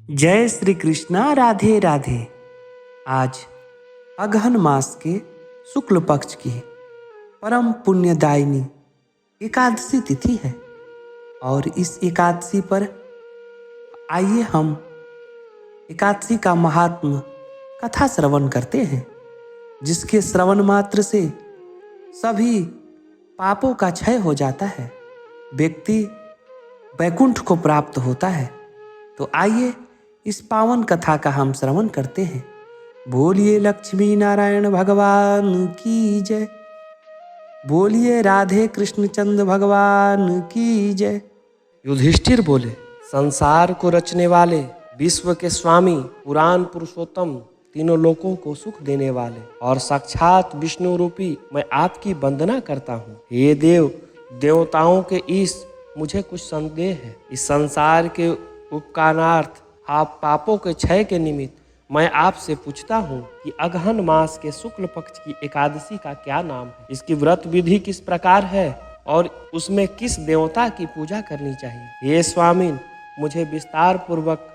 जय श्री कृष्णा। राधे राधे। आज अगहन मास के शुक्ल पक्ष की परम पुण्यदायिनी एकादशी तिथि है और इस एकादशी पर आइए हम एकादशी का महात्म कथा श्रवण करते हैं, जिसके श्रवण मात्र से सभी पापों का क्षय हो जाता है, व्यक्ति वैकुंठ को प्राप्त होता है। तो आइए इस पावन कथा का हम श्रवण करते हैं। बोलिए लक्ष्मी नारायण भगवान की जय, बोलिए राधे कृष्ण चंद्र भगवान की जय। युधिष्ठिर बोले, संसार को रचने वाले, विश्व के स्वामी, पुराण पुरुषोत्तम, तीनों लोकों को सुख देने वाले और साक्षात विष्णु रूपी मैं आपकी वंदना करता हूँ। हे देव देवताओं के ईश, मुझे कुछ संदेह है। इस संसार के उपकारार्थ आप पापों के क्षय के निमित्त मैं आपसे पूछता हूँ कि अगहन मास के शुक्ल पक्ष की एकादशी का क्या नाम है, इसकी व्रत विधि किस प्रकार है और उसमें किस देवता की पूजा करनी चाहिए। हे स्वामी, मुझे विस्तार पूर्वक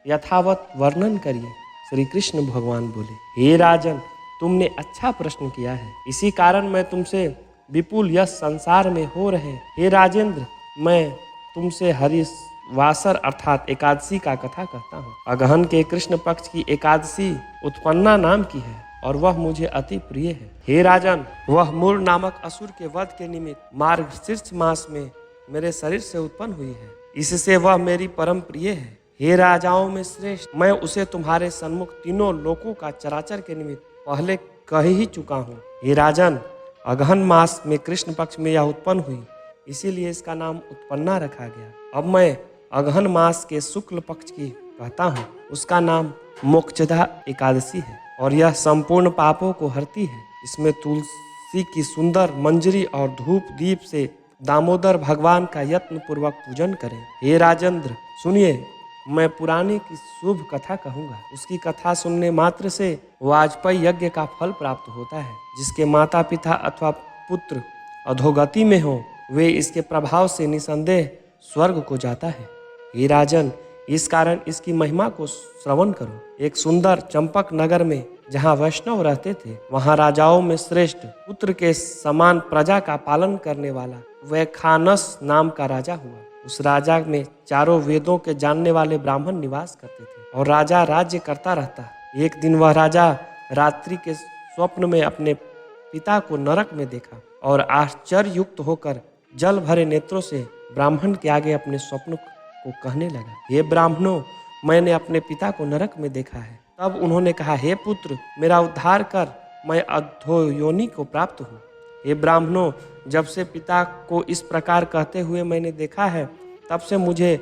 यथावत वर्णन करिए। श्री कृष्ण भगवान बोले, हे राजन, तुमने अच्छा प्रश्न किया है, इसी कारण मैं तुमसे विपुल यश संसार में हो रहे। हे राजेंद्र, मैं तुमसे हरिवासर अर्थात एकादशी का कथा कहता हूँ। अगहन के कृष्ण पक्ष की एकादशी उत्पन्ना नाम की है और वह मुझे अति प्रिय है। हे राजन, वह मूर नामक असुर के वध के निमित्त मार्गशीर्ष मास में मेरे शरीर से उत्पन्न हुई है, इससे वह मेरी परम प्रिय है। हे राजाओं में श्रेष्ठ, मैं उसे तुम्हारे सन्मुख तीनों लोकों का चराचर के निमित्त पहले कह ही चुका हूँ। हे राजन, अगहन मास में कृष्ण पक्ष में यह उत्पन्न हुई, इसीलिए इसका नाम उत्पन्ना रखा गया। अब मैं अगहन मास के शुक्ल पक्ष की कहता हूँ, उसका नाम मोक्षदा एकादशी है और यह संपूर्ण पापों को हरती है। इसमें तुलसी की सुंदर मंजरी और धूप दीप से दामोदर भगवान का यत्न पूर्वक पूजन करें। हे राजेंद्र, सुनिए, मैं पुराने की शुभ कथा कहूँगा। उसकी कथा सुनने मात्र से वाजपेयी यज्ञ का फल प्राप्त होता है। जिसके माता पिता अथवा पुत्र अधोगति में हो, वे इसके प्रभाव से निसंदेह स्वर्ग को जाता है। हे राजन, इस कारण इसकी महिमा को श्रवण करो। एक सुंदर चंपक नगर में जहाँ वैष्णव रहते थे, वहाँ राजाओं में श्रेष्ठ पुत्र के समान प्रजा का पालन करने वाला वैखानस नाम का राजा हुआ। उस राजा में चारों वेदों के जानने वाले ब्राह्मण निवास करते थे और राजा राज्य करता रहता। एक दिन वह राजा रात्रि के स्वप्न में अपने पिता को नरक में देखा और आश्चर्य युक्त होकर जल भरे नेत्रों से ब्राह्मण के आगे अपने स्वप्न को कहने लगा, हे ब्राह्मणों, मैंने अपने पिता को नरक में देखा है। तब उन्होंने कहा, हे पुत्र, मेरा उद्धार कर, मैं अधोयोनि को प्राप्त हूँ। हे ब्राह्मणों, जब से पिता को इस प्रकार कहते हुए मैंने देखा है, तब से मुझे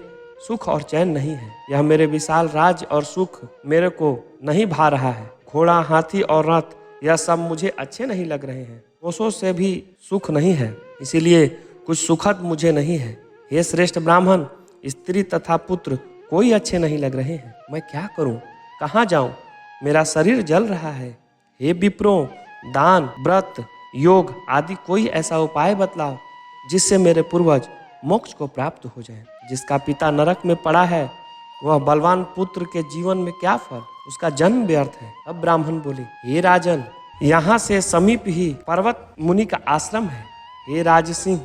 सुख और चैन नहीं है। यह मेरे विशाल राज और सुख मेरे को नहीं भा रहा है। घोड़ा, हाथी और रथ, यह सब मुझे अच्छे नहीं लग रहे हैं। कोसों से भी सुख नहीं है, इसीलिए कुछ सुखद मुझे नहीं है। हे श्रेष्ठ ब्राह्मण, स्त्री तथा पुत्र कोई अच्छे नहीं लग रहे हैं। मैं क्या करूं? कहाँ जाऊं? मेरा शरीर जल रहा है। हे विप्रों, दान, व्रत, योग आदि कोई ऐसा उपाय बतलाओ जिससे मेरे पूर्वज मोक्ष को प्राप्त हो जाए। जिसका पिता नरक में पड़ा है, वह बलवान पुत्र के जीवन में क्या फल? उसका जन्म व्यर्थ है। अब ब्राह्मण बोले, हे राजन, यहाँ से समीप ही पर्वत मुनि का आश्रम है। हे राजसिंह,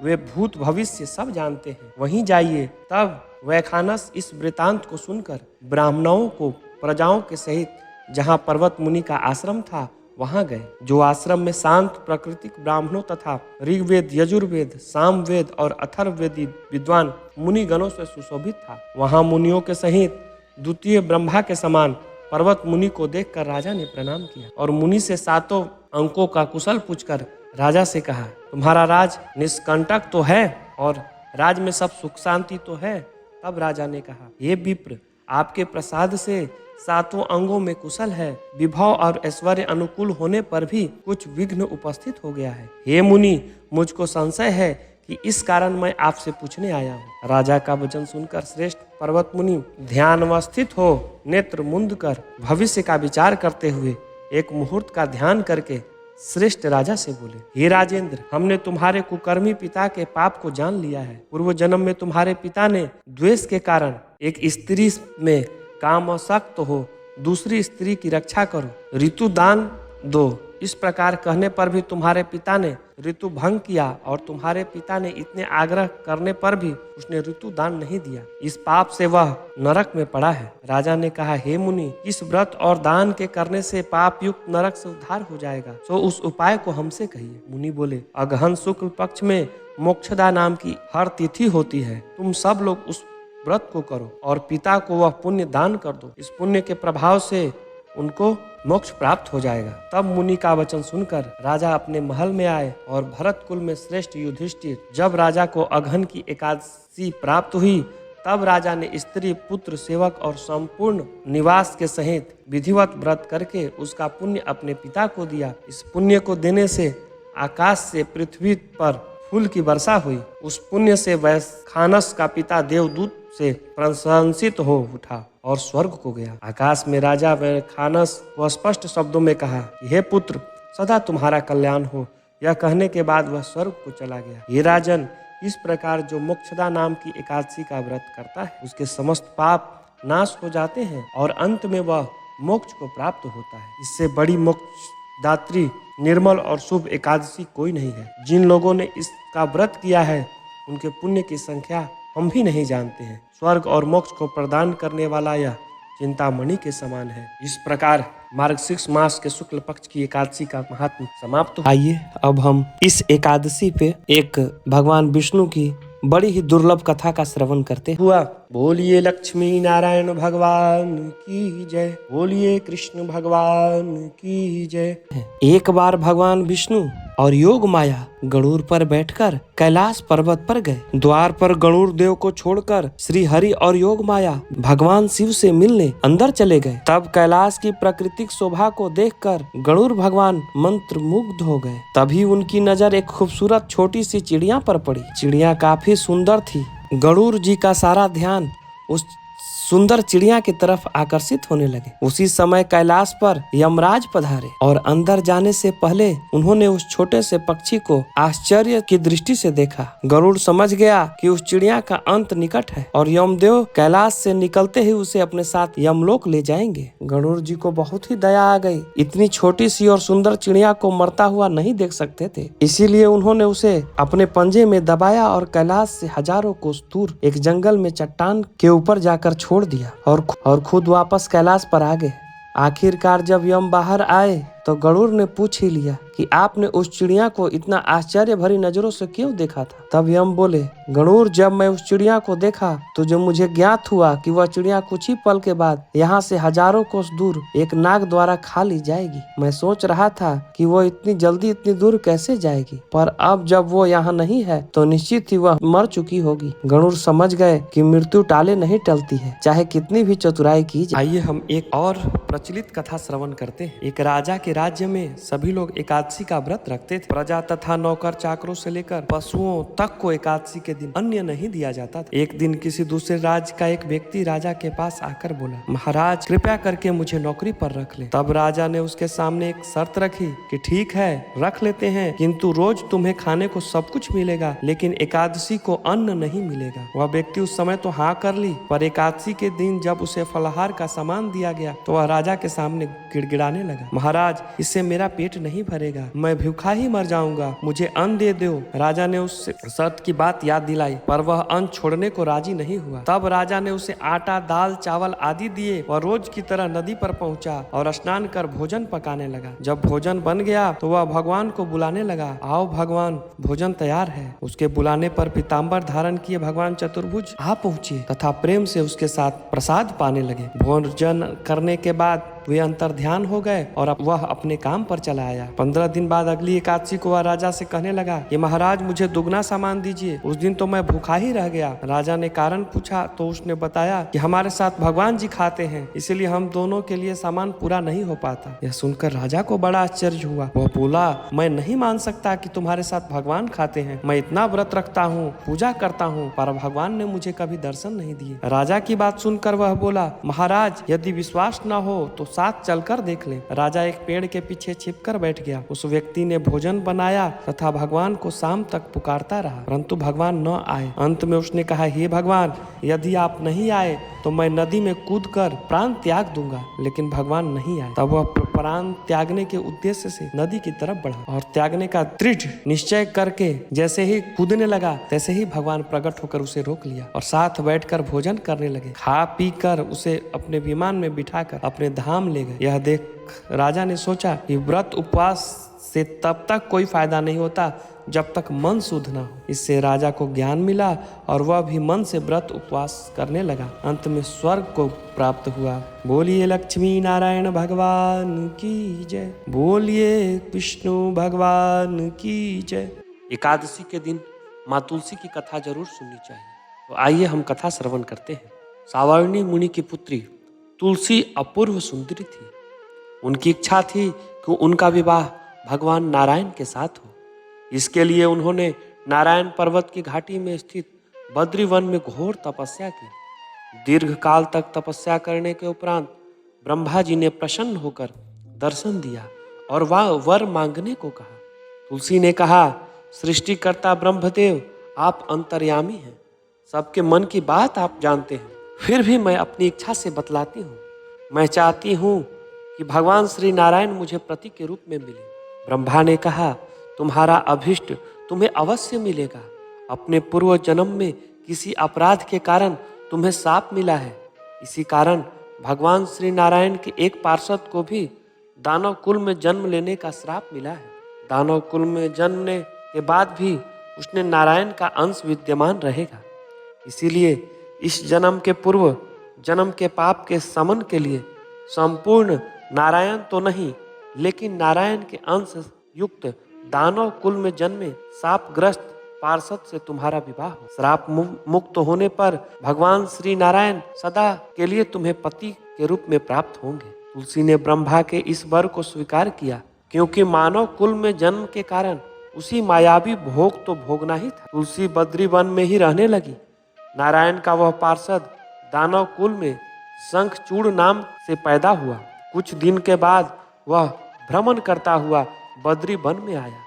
वे भूत भविष्य सब जानते हैं, वहीं जाइए। तब वैखानस इस वृतांत को सुनकर ब्राह्मणों को प्रजाओं के सहित जहाँ पर्वत मुनि का आश्रम था वहां गए, जो आश्रम में शांत प्राकृतिक ब्राह्मणों तथा ऋग्वेद, यजुर्वेद, सामवेद और अथर्ववेदी विद्वान मुनि गणों से सुशोभित था। वहां मुनियों के सहित द्वितीय ब्रह्मा के समान पर्वत मुनि को देखकर राजा ने प्रणाम किया और मुनि से सातों अंकों का कुशल पूछकर राजा से कहा, तुम्हारा राज निष्कंटक तो है और राज में सब सुख शांति तो है। तब राजा ने कहा, हे विप्र, आपके प्रसाद से सातों अंगों में कुशल है। विभव और ऐश्वर्य अनुकूल होने पर भी कुछ विघ्न उपस्थित हो गया है। हे मुनि, मुझको संशय है कि इस कारण मैं आपसे पूछने आया हूँ। राजा का वचन सुनकर श्रेष्ठ पर्वत मुनि ध्यानवस्थित हो नेत्र मुंद कर भविष्य का विचार करते हुए एक मुहूर्त का ध्यान करके श्रेष्ठ राजा से बोले, हे राजेंद्र, हमने तुम्हारे कुकर्मी पिता के पाप को जान लिया है। पूर्व जन्म में तुम्हारे पिता ने द्वेष के कारण एक स्त्री में कामासक्त हो, दूसरी स्त्री की रक्षा करो, ऋतु दान दो। इस प्रकार कहने पर भी तुम्हारे पिता ने ऋतु भंग किया और तुम्हारे पिता ने इतने आग्रह करने पर भी उसने ऋतु दान नहीं दिया। इस पाप से वह नरक में पड़ा है। राजा ने कहा, हे मुनि, इस व्रत और दान के करने से पाप युक्त नरक से उद्धार हो जाएगा, तो उस उपाय को हमसे कहिए। मुनि बोले, अगहन शुक्ल पक्ष में मोक्षदा नाम की हर तिथि होती है। तुम सब लोग उस व्रत को करो और पिता को वह पुण्य दान कर दो। इस पुण्य के प्रभाव से उनको मोक्ष प्राप्त हो जाएगा। तब मुनि का वचन सुनकर राजा अपने महल में आए और भरत कुल में श्रेष्ठ युधिष्ठिर। जब राजा को अगहन की एकादशी प्राप्त हुई, तब राजा ने स्त्री, पुत्र, सेवक और संपूर्ण निवास के सहित विधिवत व्रत करके उसका पुण्य अपने पिता को दिया। इस पुण्य को देने से आकाश से पृथ्वी पर फूल की वर्षा हुई। उस पुण्य से वैखानस का पिता देवदूत से प्रशंसित हो उठा और स्वर्ग को गया। आकाश में राजा वैखानस को स्पष्ट शब्दों में कहा कि हे पुत्र, सदा तुम्हारा कल्याण हो। यह कहने के बाद वह स्वर्ग को चला गया। ये राजन, इस प्रकार जो मोक्षदा नाम की एकादशी का व्रत करता है, उसके समस्त पाप नाश हो जाते हैं और अंत में वह मोक्ष को प्राप्त होता है। इससे बड़ी मोक्षदात्री, निर्मल और शुभ एकादशी कोई नहीं है। जिन लोगों ने इसका व्रत किया है, उनके पुण्य की संख्या हम भी नहीं जानते हैं। स्वर्ग और मोक्ष को प्रदान करने वाला यह चिंतामणि के समान है। इस प्रकार मार्गशीर्ष मास के शुक्ल पक्ष की एकादशी का महात्म समाप्त हुआ। आइए अब हम इस एकादशी पे एक भगवान विष्णु की बड़ी ही दुर्लभ कथा का श्रवण करते हुआ। बोलिए लक्ष्मी नारायण भगवान की जय, बोलिए कृष्ण भगवान की जय। एक बार भगवान विष्णु और योग माया गरुड़ पर बैठकर कैलाश पर्वत पर गए। द्वार पर गरुड़ देव को छोड़कर श्री हरि और योग माया भगवान शिव से मिलने अंदर चले गए। तब कैलाश की प्राकृतिक शोभा को देखकर गरुड़ भगवान मंत्र मुग्ध हो गए। तभी उनकी नजर एक खूबसूरत छोटी सी चिड़िया पर पड़ी। चिड़िया काफी सुंदर थी। गरुड़ जी का सारा ध्यान उस सुंदर चिड़िया की तरफ आकर्षित होने लगे। उसी समय कैलाश पर यमराज पधारे और अंदर जाने से पहले उन्होंने उस छोटे से पक्षी को आश्चर्य की दृष्टि से देखा। गरुड़ समझ गया कि उस चिड़िया का अंत निकट है और यमदेव कैलाश से निकलते ही उसे अपने साथ यमलोक ले जाएंगे। गरुड़ जी को बहुत ही दया आ गई। इतनी छोटी सी और सुंदर चिड़िया को मरता हुआ नहीं देख सकते थे, इसीलिए उन्होंने उसे अपने पंजे में दबाया और कैलाश से हजारों कोस दूर एक जंगल में चट्टान के ऊपर जाकर छोड़ दिया और खुद वापस कैलाश पर आ गए। आखिरकार जब यम बाहर आए तो गरुड़ ने पूछ ही लिया कि आपने उस चिड़िया को इतना आश्चर्य भरी नजरों से क्यों देखा था। तब यम बोले, गरुड़, जब मैं उस चिड़िया को देखा तो जो मुझे ज्ञात हुआ कि वह चिड़िया कुछ ही पल के बाद यहाँ से हजारों कोस दूर एक नाग द्वारा खा ली जाएगी। मैं सोच रहा था कि वो इतनी जल्दी इतनी दूर कैसे जाएगी, पर अब जब वो यहाँ नहीं है तो निश्चित ही वह मर चुकी होगी। गरुड़ समझ गए कि मृत्यु टाले नहीं टलती है, चाहे कितनी भी चतुराई की जाए। आइए हम एक और प्रचलित कथा श्रवण करते हैं। एक राजा के राज्य में सभी लोग एकादशी का व्रत रखते थे। प्रजा तथा नौकर चाकरों से लेकर पशुओं तक को एकादशी के दिन अन्न नहीं दिया जाता था। एक दिन किसी दूसरे राज्य का एक व्यक्ति राजा के पास आकर बोला, महाराज, कृपया करके मुझे नौकरी पर रख ले। तब राजा ने उसके सामने एक शर्त रखी कि ठीक है, रख लेते हैं, किंतु रोज तुम्हें खाने को सब कुछ मिलेगा, लेकिन एकादशी को अन्न नहीं मिलेगा। वह व्यक्ति उस समय तो हाँ कर ली, पर एकादशी के दिन जब उसे फलाहार का सामान दिया गया तो वह राजा के सामने गिड़गिड़ाने लगा, महाराज, इससे मेरा पेट नहीं भरेगा, मैं भूखा ही मर जाऊंगा, मुझे अन्न दे दो। राजा ने उस शर्त की बात याद दिलाई, पर वह अन्न छोड़ने को राजी नहीं हुआ। तब राजा ने उसे आटा, दाल, चावल आदि दिए। वह रोज की तरह नदी पर पहुंचा और स्नान कर भोजन पकाने लगा। जब भोजन बन गया तो वह भगवान को बुलाने लगा, आओ भगवान, भोजन तैयार है। उसके बुलाने पर पीताम्बर धारण किए भगवान चतुर्भुज आ पहुंचे तथा प्रेम से उसके साथ प्रसाद पाने लगे। भोजन करने के बाद वे अंतर ध्यान हो गए और अब वह अपने काम पर चला आया। 15 दिन बाद अगली एकादशी को वह राजा से कहने लगा कि महाराज, मुझे दुगना सामान दीजिए, उस दिन तो मैं भूखा ही रह गया। राजा ने कारण पूछा तो उसने बताया कि हमारे साथ भगवान जी खाते हैं, इसलिए हम दोनों के लिए सामान पूरा नहीं हो पाता। यह सुनकर राजा को बड़ा आश्चर्य हुआ। वह बोला, मैं नहीं मान सकता कि तुम्हारे साथ भगवान खाते हैं। मैं इतना व्रत रखता हूँ, पूजा करता हूँ, पर भगवान ने मुझे कभी दर्शन नहीं दिए। राजा की बात सुनकर वह बोला, महाराज, यदि विश्वास न हो तो साथ चलकर देख लें। राजा एक पेड़ के पीछे छिपकर बैठ गया। उस व्यक्ति ने भोजन बनाया तथा भगवान को शाम तक पुकारता रहा, परंतु भगवान न आए। अंत में उसने कहा, हे भगवान, यदि आप नहीं आए तो मैं नदी में कूदकर प्राण त्याग दूंगा। लेकिन भगवान नहीं आए। तब वह प्राण त्यागने के उद्देश्य से नदी की तरफ बढ़ा और त्यागने का दृढ़ निश्चय करके जैसे ही कूदने लगा तैसे ही भगवान प्रकट होकर उसे रोक लिया और साथ बैठकर भोजन करने लगे। खा पी कर उसे अपने विमान में बिठाकर अपने धाम ले गए। यह देख राजा ने सोचा कि व्रत उपवास से तब तक कोई फायदा नहीं होता जब तक मन शुद्ध न हो। इससे राजा को ज्ञान मिला और वह भी मन से व्रत उपवास करने लगा। अंत में स्वर्ग को प्राप्त हुआ। बोलिए लक्ष्मी नारायण भगवान की जय। बोलिए विष्णु भगवान की जय। एकादशी के दिन माँ तुलसी की कथा जरूर सुननी चाहिए। तो आइए हम कथा श्रवण करते हैं। सावर्णी मुनि की पुत्री तुलसी अपूर्व सुंदरी थी। उनकी इच्छा थी कि उनका विवाह भगवान नारायण के साथ हो। इसके लिए उन्होंने नारायण पर्वत की घाटी में स्थित बद्री वन में घोर तपस्या की। दीर्घ काल तक तपस्या करने के उपरांत ब्रह्मा जी ने प्रसन्न होकर दर्शन दिया और वह वर मांगने को कहा। तुलसी ने कहा, सृष्टिकर्ता ब्रह्मदेव, आप अंतर्यामी हैं, सबके मन की बात आप जानते हैं। फिर भी मैं अपनी इच्छा से बतलाती हूँ। मैं चाहती हूँ कि भगवान श्री नारायण मुझे पति के रूप में मिले। ब्रह्मा ने कहा, तुम्हारा अभिष्ट तुम्हें अवश्य मिलेगा। अपने पूर्व जन्म में किसी अपराध के कारण तुम्हें शाप मिला है। इसी कारण भगवान श्री नारायण के एक पार्षद को भी दानव कुल में जन्म लेने का श्राप मिला है। दानव कुल में जन्मने के बाद भी उसने नारायण का अंश विद्यमान रहेगा। इसीलिए इस जन्म के पूर्व जन्म के पाप के शमन के लिए संपूर्ण नारायण तो नहीं, लेकिन नारायण के अंश युक्त दानव कुल में जन्मे शापग्रस्त पार्षद से तुम्हारा विवाह हो। श्राप मुक्त होने पर भगवान श्री नारायण सदा के लिए तुम्हें पति के रूप में प्राप्त होंगे। तुलसी ने ब्रह्मा के इस वर को स्वीकार किया, क्योंकि मानव कुल में जन्म के कारण उसी मायावी भोग तो भोगना ही था। तुलसी बद्री वन में ही रहने लगी। नारायण का वह पार्षद दानव कुल में शंखचूड़ नाम से पैदा हुआ। कुछ दिन के बाद वह भ्रमण करता हुआ बद्री वन में आया।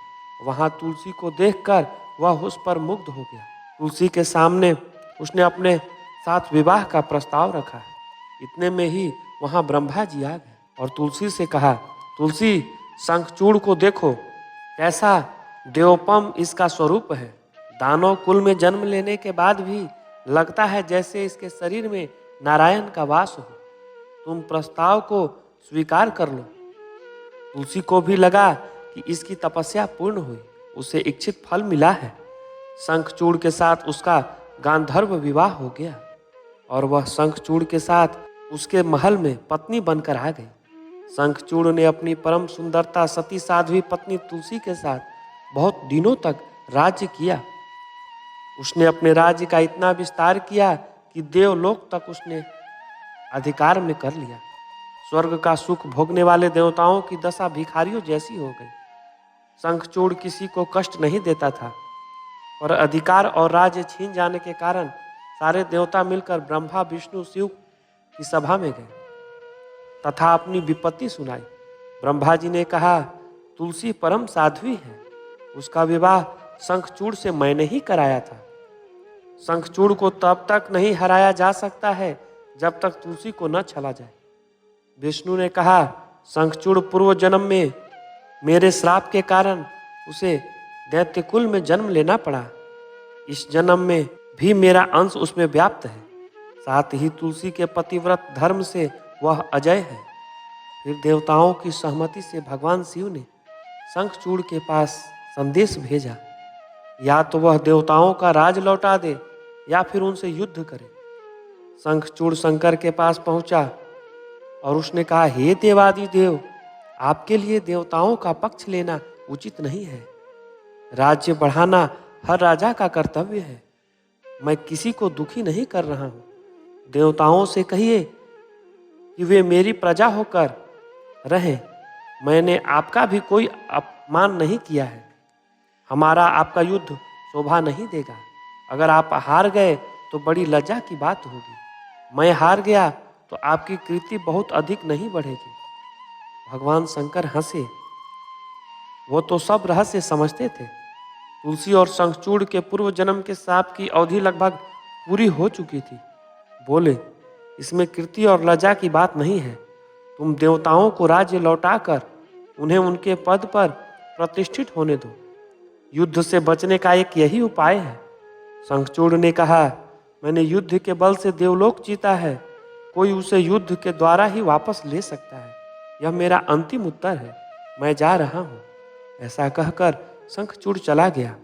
वहां तुलसी को देखकर वह उस पर मुग्ध हो गया। तुलसी के सामने उसने अपने साथ विवाह का प्रस्ताव रखा। इतने में ही वहां ब्रह्मा जी आ गए और तुलसी से कहा, तुलसी, शंखचूड़ को देखो, कैसा देवोपम इसका स्वरूप है। दानव कुल में जन्म लेने के बाद भी लगता है जैसे इसके शरीर में नारायण का वास हो। तुम प्रस्ताव को स्वीकार कर लो। तुलसी को भी लगा कि इसकी तपस्या पूर्ण हुई, उसे इच्छित फल मिला है। शंखचूड़ के साथ उसका गांधर्व विवाह हो गया और वह शंखचूड़ के साथ उसके महल में पत्नी बनकर आ गई। शंखचूड़ ने अपनी परम सुंदरता सती साध्वी पत्नी तुलसी के साथ बहुत दिनों तक राज्य किया। उसने अपने राज्य का इतना विस्तार किया कि देवलोक तक उसने अधिकार में कर लिया। स्वर्ग का सुख भोगने वाले देवताओं की दशा भिखारियों जैसी हो गई। शंखचूड़ किसी को कष्ट नहीं देता था, पर अधिकार और राज्य छीन जाने के कारण सारे देवता मिलकर ब्रह्मा विष्णु शिव की सभा में गए तथा अपनी विपत्ति सुनाई। ब्रह्मा जी ने कहा, तुलसी परम साध्वी है, उसका विवाह शंखचूड़ से मैंने ही कराया था। शंखचूड़ को तब तक नहीं हराया जा सकता है जब तक तुलसी को न छला जाए। विष्णु ने कहा, शंखचूड़ पूर्व जन्म में मेरे श्राप के कारण उसे दैत्य कुल में जन्म लेना पड़ा। इस जन्म में भी मेरा अंश उसमें व्याप्त है। साथ ही तुलसी के पतिव्रत धर्म से वह अजय है। फिर देवताओं की सहमति से भगवान शिव ने शंखचूड़ के पास संदेश भेजा, या तो वह देवताओं का राज लौटा दे या फिर उनसे युद्ध करे। शंखचूड़ शंकर के पास पहुंचा और उसने कहा, हे देवादि देव, आपके लिए देवताओं का पक्ष लेना उचित नहीं है। राज्य बढ़ाना हर राजा का कर्तव्य है। मैं किसी को दुखी नहीं कर रहा हूँ। देवताओं से कहिए कि वे मेरी प्रजा होकर रहें। मैंने आपका भी कोई अपमान नहीं किया है। हमारा आपका युद्ध शोभा नहीं देगा। अगर आप हार गए तो बड़ी लज्जा की बात होगी। मैं हार गया तो आपकी कीर्ति बहुत अधिक नहीं बढ़ेगी। भगवान शंकर हंसे। वो तो सब रहस्य समझते थे। तुलसी और शंखचूड़ के पूर्व जन्म के साप की अवधि लगभग पूरी हो चुकी थी। बोले, इसमें कीर्ति और लज्जा की बात नहीं है। तुम देवताओं को राज्य लौटाकर उन्हें उनके पद पर प्रतिष्ठित होने दो। युद्ध से बचने का एक यही उपाय है। शंखचूड़ ने कहा, मैंने युद्ध के बल से देवलोक जीता है। कोई उसे युद्ध के द्वारा ही वापस ले सकता है। यह मेरा अंतिम उत्तर है। मैं जा रहा हूँ। ऐसा कहकर शंखचूड़ चला गया।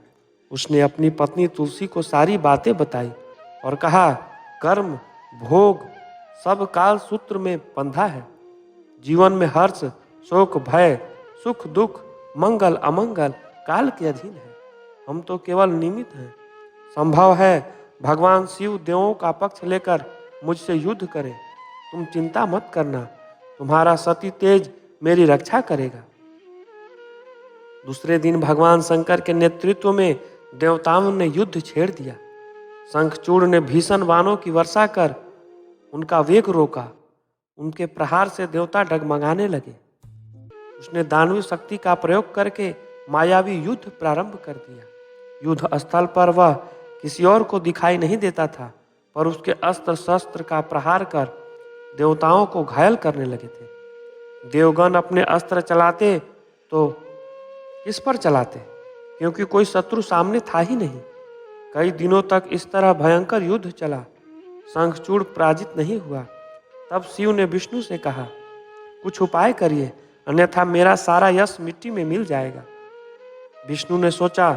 उसने अपनी पत्नी तुलसी को सारी बातें बताई और कहा, कर्म भोग सब काल सूत्र में बंधा है। जीवन में हर्ष शोक भय सुख दुख मंगल अमंगल काल के अधीन है। हम तो केवल निमित्त हैं। संभव है भगवान शिव देवों का पक्ष लेकर मुझसे युद्ध करें। तुम चिंता मत करना, तुम्हारा सती तेज मेरी रक्षा करेगा। दूसरे दिन भगवान शंकर के नेतृत्व में देवताओं ने युद्ध छेड़ दिया। शंखचूड़ ने भीषण बाणों की वर्षा कर उनका वेग रोका। उनके प्रहार से देवता डगमगाने लगे। उसने दानवीय शक्ति का प्रयोग करके मायावी युद्ध प्रारंभ कर दिया। युद्ध स्थल पर वह किसी और को दिखाई नहीं देता था, पर उसके अस्त्र शस्त्र का प्रहार कर देवताओं को घायल करने लगे थे। देवगण अपने अस्त्र चलाते तो किस पर चलाते, क्योंकि कोई शत्रु सामने था ही नहीं। कई दिनों तक इस तरह भयंकर युद्ध चला। शंखचूड़ पराजित नहीं हुआ। तब शिव ने विष्णु से कहा, कुछ उपाय करिए, अन्यथा मेरा सारा यश मिट्टी में मिल जाएगा। विष्णु ने सोचा,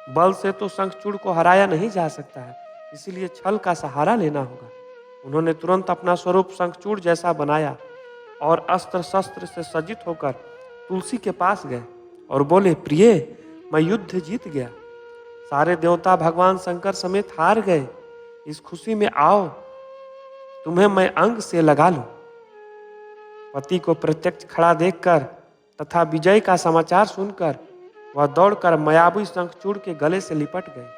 बल से तो शंखचूड़ को हराया नहीं जा सकता है, इसीलिए छल का सहारा लेना होगा। उन्होंने तुरंत अपना स्वरूप शंखचूड़ जैसा बनाया और अस्त्र शस्त्र से सज्जित होकर तुलसी के पास गए और बोले, प्रिय, मैं युद्ध जीत गया। सारे देवता भगवान शंकर समेत हार गए। इस खुशी में आओ, तुम्हें मैं अंग से लगा लूं। पति को प्रत्यक्ष खड़ा देखकर तथा विजय का समाचार सुनकर वह दौड़कर मायावी शंखचूड़ के गले से लिपट गए।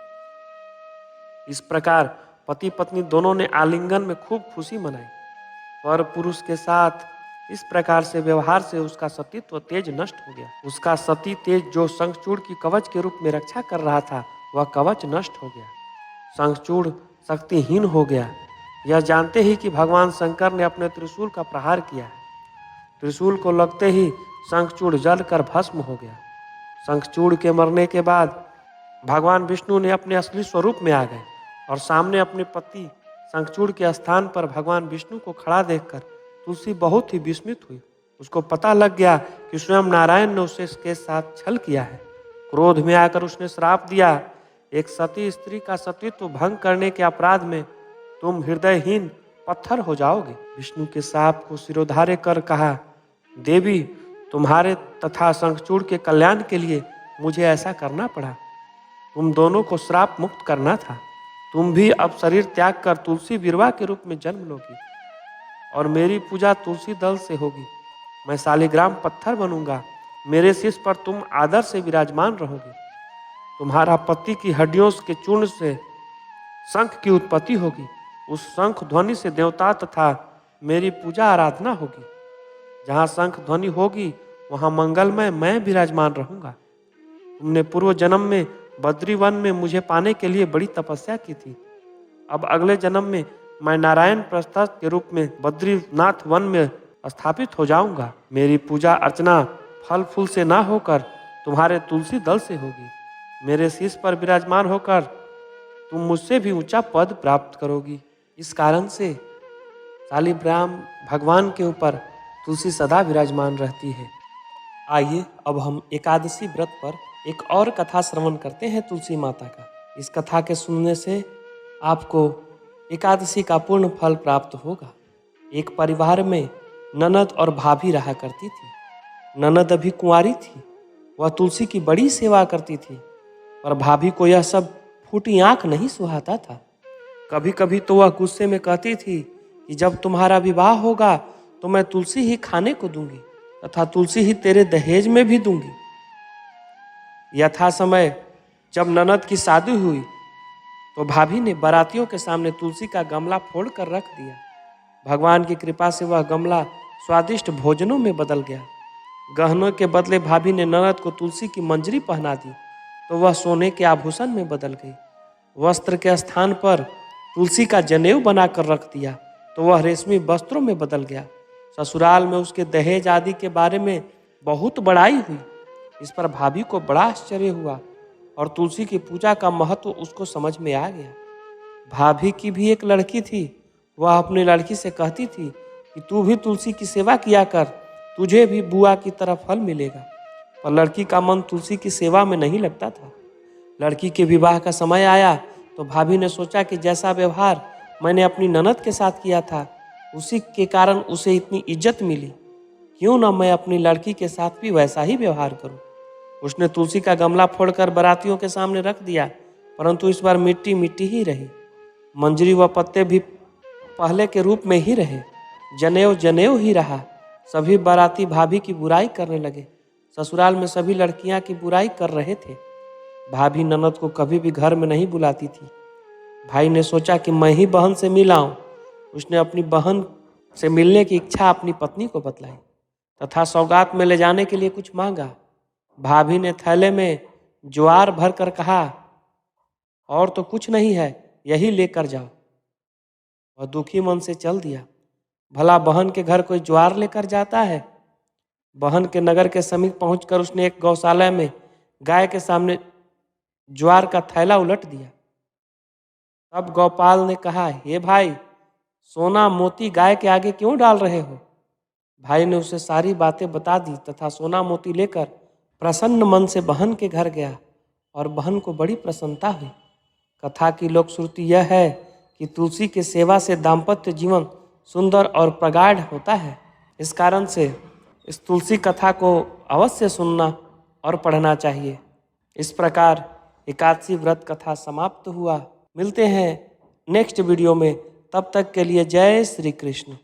इस प्रकार पति पत्नी दोनों ने आलिंगन में खूब खुशी मनाई। पर पुरुष के साथ इस प्रकार से व्यवहार से उसका सतीत्व तेज नष्ट हो गया। उसका सती तेज जो शंखचूड़ की कवच के रूप में रक्षा कर रहा था, वह कवच नष्ट हो गया। शंखचूड़ शक्तिहीन हो गया। यह जानते ही कि भगवान शंकर ने अपने त्रिशूल का प्रहार किया है। त्रिशूल को लगते ही शंखचूड़ जलकर भस्म हो गया। शंखचूड़ के मरने के बाद भगवान विष्णु ने अपने असली स्वरूप में आ गए और सामने अपने पति शंखचूड़ के स्थान पर भगवान विष्णु को खड़ा देखकर तुलसी बहुत ही विस्मित हुई। उसको पता लग गया कि स्वयं नारायण ने उसके साथ छल किया है। क्रोध में आकर उसने श्राप दिया, एक सती स्त्री का सतीत्व भंग करने के अपराध में तुम हृदयहीन पत्थर हो जाओगे। विष्णु के शाप को सिरोधार्य कर कहा, देवी, तुम्हारे तथा शंखचूड़ के कल्याण के लिए मुझे ऐसा करना पड़ा। तुम दोनों को श्राप मुक्त करना था। तुम भी अब शरीर त्याग कर तुलसी विरवा के रूप में जन्म लोगी और मेरी पूजा तुलसी दल से होगी। मैं शालिग्राम पत्थर बनूंगा। मेरे शीश पर तुम आदर से विराजमान रहोगे। तुम्हारा पति की हड्डियों के चूर्ण से शंख की उत्पत्ति होगी। उस शंख ध्वनि से देवता तथा मेरी पूजा आराधना होगी। जहाँ शंख ध्वनि होगी वहाँ मंगलमय मैं विराजमान रहूंगा। तुमने पूर्व जन्म में बद्री वन में मुझे पाने के लिए बड़ी तपस्या की थी। अब अगले जन्म में मैं नारायण प्रस्थ के रूप में बद्रीनाथ वन में स्थापित हो जाऊंगा। मेरी पूजा अर्चना फल फूल से ना होकर तुम्हारे तुलसी दल से होगी। मेरे शीश पर विराजमान होकर तुम मुझसे भी ऊंचा पद प्राप्त करोगी। इस कारण से शालिग्राम भगवान के ऊपर तुलसी सदा विराजमान रहती है। आइए अब हम एकादशी व्रत पर एक और कथा श्रवण करते हैं तुलसी माता का। इस कथा के सुनने से आपको एकादशी का पूर्ण फल प्राप्त होगा। एक परिवार में ननद और भाभी रहा करती थी। ननद अभी कुंवारी थी। वह तुलसी की बड़ी सेवा करती थी, पर भाभी को यह सब फूटी आंख नहीं सुहाता था। कभी कभी तो वह गुस्से में कहती थी कि जब तुम्हारा विवाह होगा तो मैं तुलसी ही खाने को दूंगी तथा तुलसी ही तेरे दहेज में भी दूंगी। यथा समय जब ननद की शादी हुई तो भाभी ने बारातियों के सामने तुलसी का गमला फोड़ कर रख दिया। भगवान की कृपा से वह गमला स्वादिष्ट भोजनों में बदल गया। गहनों के बदले भाभी ने ननद को तुलसी की मंजरी पहना दी तो वह सोने के आभूषण में बदल गई। वस्त्र के स्थान पर तुलसी का जनेऊ बनाकर रख दिया तो वह रेशमी वस्त्रों में बदल गया। ससुराल में उसके दहेज आदि के बारे में बहुत बड़ाई हुई। इस पर भाभी को बड़ा आश्चर्य हुआ और तुलसी की पूजा का महत्व उसको समझ में आ गया। भाभी की भी एक लड़की थी। वह अपनी लड़की से कहती थी कि तू भी तुलसी की सेवा किया कर, तुझे भी बुआ की तरह फल मिलेगा। पर लड़की का मन तुलसी की सेवा में नहीं लगता था। लड़की के विवाह का समय आया तो भाभी ने सोचा कि जैसा व्यवहार मैंने अपनी ननद के साथ किया था उसी के कारण उसे इतनी इज्जत मिली, क्यों ना मैं अपनी लड़की के साथ भी वैसा ही व्यवहार करूं। उसने तुलसी का गमला फोड़कर बारातियों के सामने रख दिया, परंतु इस बार मिट्टी मिट्टी ही रही। मंजरी व पत्ते भी पहले के रूप में ही रहे। जनेऊ जनेऊ ही रहा। सभी बाराती भाभी की बुराई करने लगे। ससुराल में सभी लड़कियां की बुराई कर रहे थे। भाभी ननद को कभी भी घर में नहीं बुलाती थी। भाई ने सोचा कि मैं ही बहन से मिलाऊं। उसने अपनी बहन से मिलने की इच्छा अपनी पत्नी को बतलाई तथा सौगात में ले जाने के लिए कुछ मांगा। भाभी ने थैले में ज्वार भर कर कहा, और तो कुछ नहीं है, यही लेकर जाओ। वह दुखी मन से चल दिया। भला बहन के घर कोई ज्वार लेकर जाता है? बहन के नगर के समीप पहुंचकर उसने एक गौशाला में गाय के सामने ज्वार का थैला उलट दिया। तब गौपाल ने कहा, हे भाई, सोना मोती गाय के आगे क्यों डाल रहे हो? भाई ने उसे सारी बातें बता दी तथा सोना मोती लेकर प्रसन्न मन से बहन के घर गया और बहन को बड़ी प्रसन्नता हुई। कथा की लोक श्रुति यह है कि तुलसी के सेवा से दाम्पत्य जीवन सुंदर और प्रगाढ़ होता है। इस कारण से इस तुलसी कथा को अवश्य सुनना और पढ़ना चाहिए। इस प्रकार एकादशी व्रत कथा समाप्त हुआ। मिलते हैं नेक्स्ट वीडियो में, तब तक के लिए जय श्री कृष्ण।